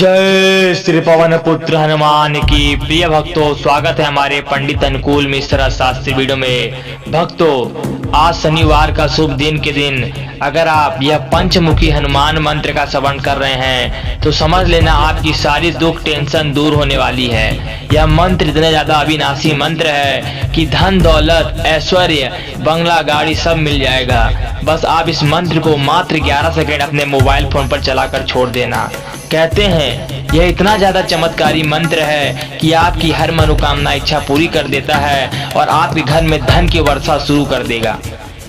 जय श्री पवन पुत्र हनुमान की। प्रिय भक्तों, स्वागत है हमारे पंडित अनुकूल मिश्रा शास्त्री वीडियो में। भक्तों, आज शनिवार का शुभ दिन के दिन अगर आप यह पंचमुखी हनुमान मंत्र का श्रवण कर रहे हैं तो समझ लेना आपकी सारी दुख टेंशन दूर होने वाली है। यह मंत्र इतना ज्यादा अविनाशी मंत्र है कि धन दौलत ऐश्वर्य बंगला गाड़ी सब मिल जाएगा। बस आप इस मंत्र को मात्र 11 सेकंड अपने मोबाइल फोन पर चलाकर छोड़ देना। कहते हैं यह इतना ज्यादा चमत्कारी मंत्र है कि आपकी हर मनोकामना इच्छा पूरी कर देता है और आपके घर में धन की वर्षा शुरू कर देगा।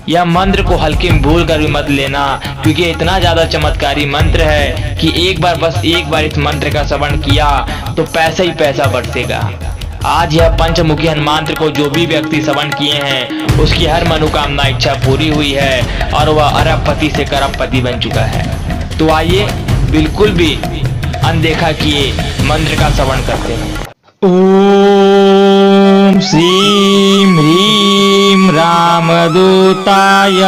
यह मंत्र को हल्के में भूल कर भी मत लेना, क्योंकि इतना ज्यादा चमत्कारी मंत्र है कि बस एक बार इस मंत्र का श्रवण किया तो पैसा ही पैसा बरसेगा। आज यह पंचमुखी हनुमान मंत्र को जो भी व्यक्ति श्रवण किए हैं उसकी हर मनोकामना इच्छा पूरी हुई है और वह अरबपति से करोड़पति बन चुका है। तो आइए बिल्कुल भी अनदेखा किए मंत्र का श्रवण करते हैं। ओम श्रीं ह्रीं रामदूताय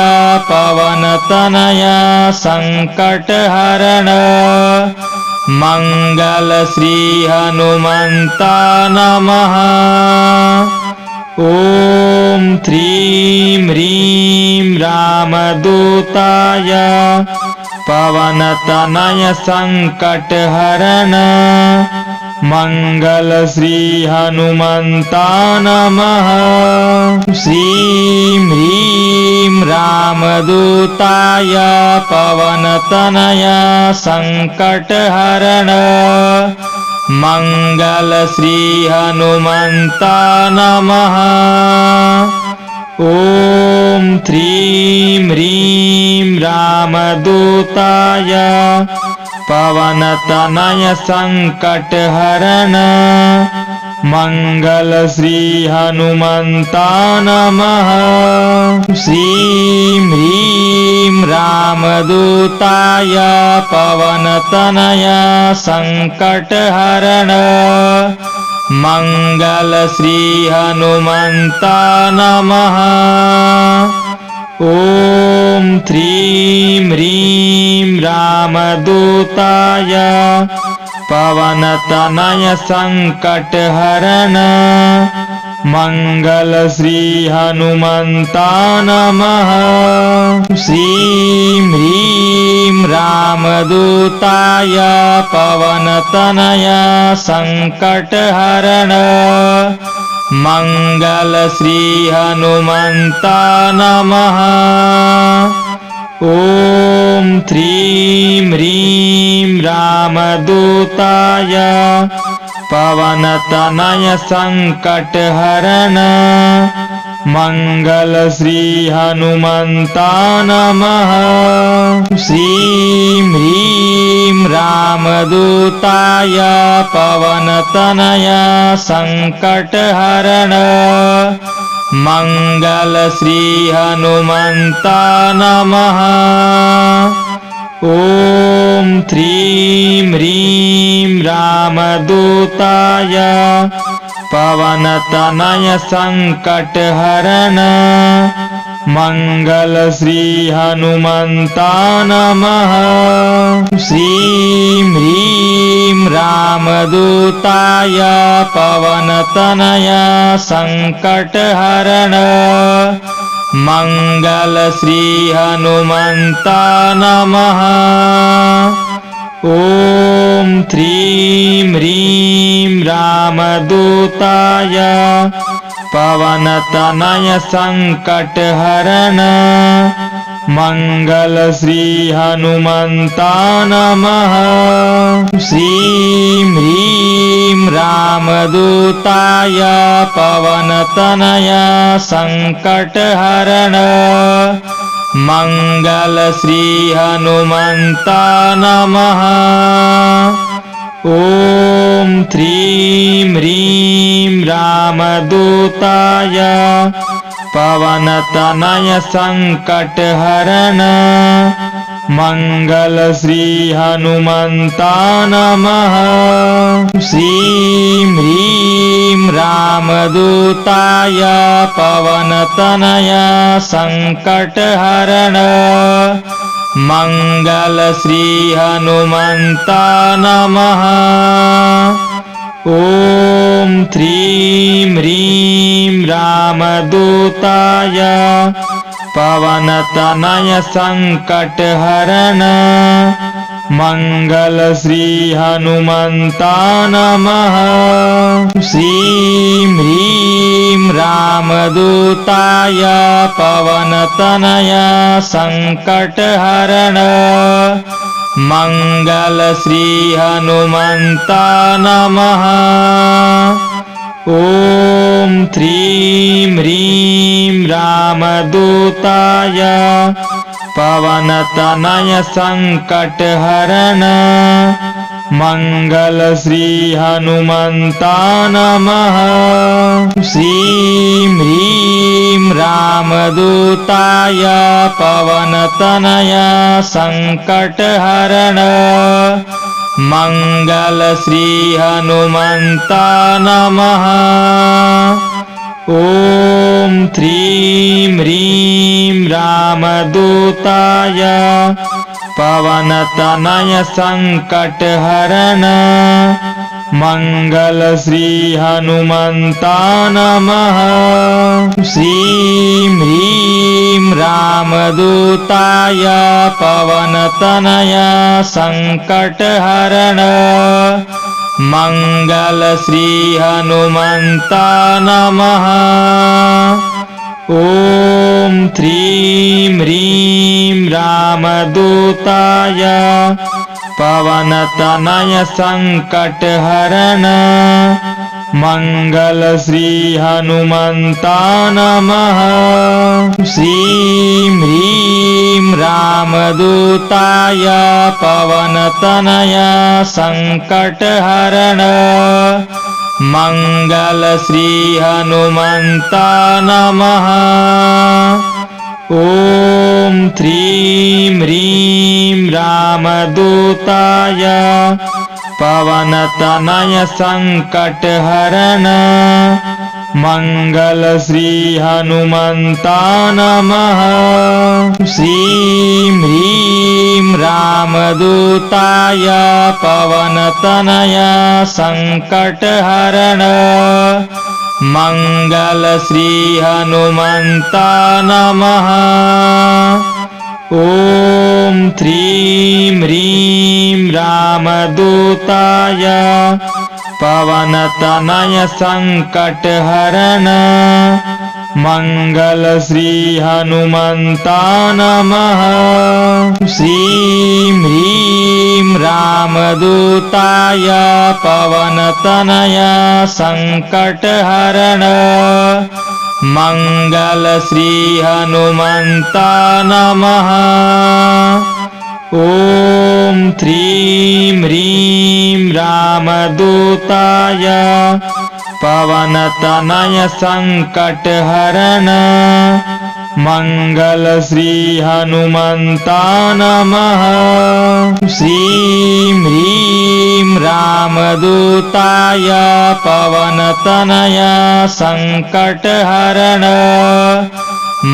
पवनतनय संकटहरण मंगल श्री हनुमंता नमः। ओम ह्रीं ह्रीं रामदूताय पवनतनय संकटहरण मंगल श्री हनुमंता नमः। श्रीं ह्रीं रामदूताय पवनतनय संकटहरण मंगल श्री हनुमंता नमः। ओम ह्रीं ह्रीं रामदूताय पवनतनय संकटहरण मंगल श्री हनुमंता नमः। श्रीं ह्रीं रामदूताय पवनतनय संकटहरण मंगल श्री हनुमंता नमः। ओम ह्रीं ह्रीं रामदूताय पवनतनय संकटहरण मंगल श्री हनुमंता नमः। श्रीं ह्रीं रामदूताय पवनतनय संकटहरण मंगल श्री हनुमंता नमः। ओम ह्रीं ह्रीं रामदूताय पवनतनय संकटहरण मंगल श्री हनुमंता नमः। श्रीं ह्रीं रामदूताय पवनतनय संकटहरण मंगल श्री हनुमंता नमः। ओम ह्रीं ह्रीं रामदूताय पवनतनय संकटहरण मंगल श्री हनुमंता नमः। श्रीं ह्रीं रामदूताय पवनतनय संकटहरण मंगल श्री हनुमंता नमः। ओम ह्रीं ह्रीं रामदूताय पवनतनय संकटहरण मंगल श्री हनुमंता नमः। श्रीं ह्रीं रामदूताय पवनतनय संकटहरण मंगल श्री हनुमंता नमः। ओम ह्रीं ह्रीं रामदूताय पवनतनय संकटहरण मंगल श्री हनुमंता नमः। श्रीं ह्रीं रामदूताय पवनतनय संकटहरण मंगल श्री हनुमंता नमः। ओम ह्रीं ह्रीं रामदूताय पवनतनय संकटहरण मंगल श्री हनुमंता नमः। श्रीं ह्रीं रामदूताय पवनतनय संकटहरण मंगल श्री हनुमंता नमः। ओम ह्रीं ह्रीं रामदूताय पवनतनय संकटहरण मंगल श्री हनुमंता नमः। श्रीं ह्रीं रामदूताय पवनतनय संकटहरण मंगल श्री हनुमंता नमः। ओम ह्रीं ह्रीं रामदूताय पवनतनय संकटहरण मंगल श्री हनुमंता नमः। श्रीं ह्रीं रामदूताय पवनतनय संकटहरण मंगल श्री हनुमंता नमः। ओम ह्रीं ह्रीं रामदूताय पवनतनय संकटहरण मंगल श्री हनुमंता नमः। श्रीं ह्रीं रामदूताय पवनतनय संकटहरण मंगल श्री हनुमंता नमः। ओम ह्रीं ह्रीं रामदूताय पवनतनय संकटहरण मंगल श्री हनुमंता नमः। श्रीं ह्रीं रामदूताय पवनतनय संकटहरण मंगल श्री हनुमंता नमः। ओम ह्रीं ह्रीं रामदूताय पवनतनय संकटहरण मंगल श्री हनुमंता नमः। श्रीं ह्रीं रामदूताय पवनतनय संकटहरण मंगल श्री हनुमंता नमः। ओम ह्रीं ह्रीं रामदूताय पवनतनय संकटहरण मंगल श्री हनुमंता नमः। श्रीं ह्रीं रामदूताय पवनतनय संकटहरण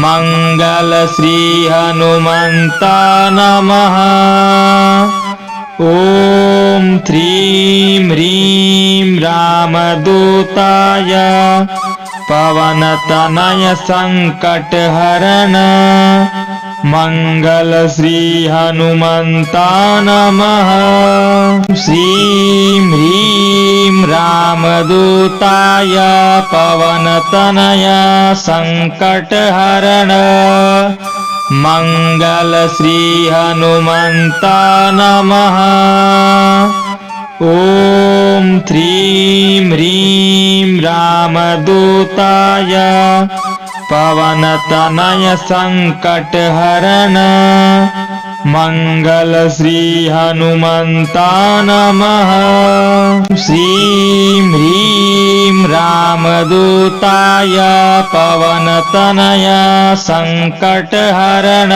मंगल श्री हनुमंता नमः। ओम ह्रीं ह्रीं रामदूताय पवनतनय संकटहरण मंगल श्री हनुमंता नमः। श्रीं ह्रीं रामदूताय पवनतनय संकटहरण मंगल श्री हनुमंता नमः। ओम ह्रीं ह्रीं रामदूताय पवनतनय संकटहरण मंगल श्री हनुमंता नमः। श्रीं ह्रीं रामदूताय पवनतनय संकटहरण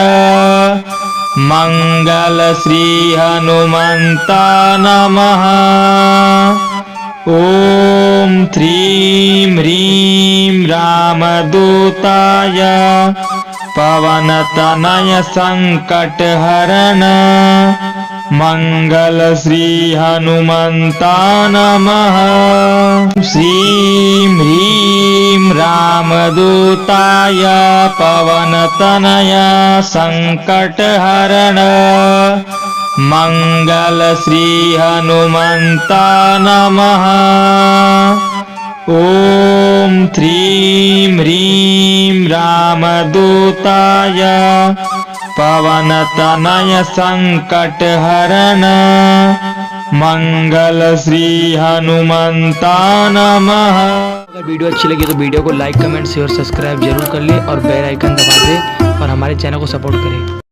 मंगल श्री हनुमंता नमः। ओम ह्रीं ह्रीं रामदूताय पवनतनय संकटहरण मंगल श्री हनुमंता नमः। श्रीं ह्रीं रामदूताय पवनतनय संकटहरण मंगल श्री हनुमंता नमः। ओम ह्रीं ह्रीं रामदूताय पवनतनय संकटहरण मंगल श्री हनुमंता नमः। अगर वीडियो अच्छी लगी तो वीडियो को लाइक कमेंट शेयर सब्सक्राइब जरूर कर ले और बेल आइकन दबा दे और हमारे चैनल को सपोर्ट करें।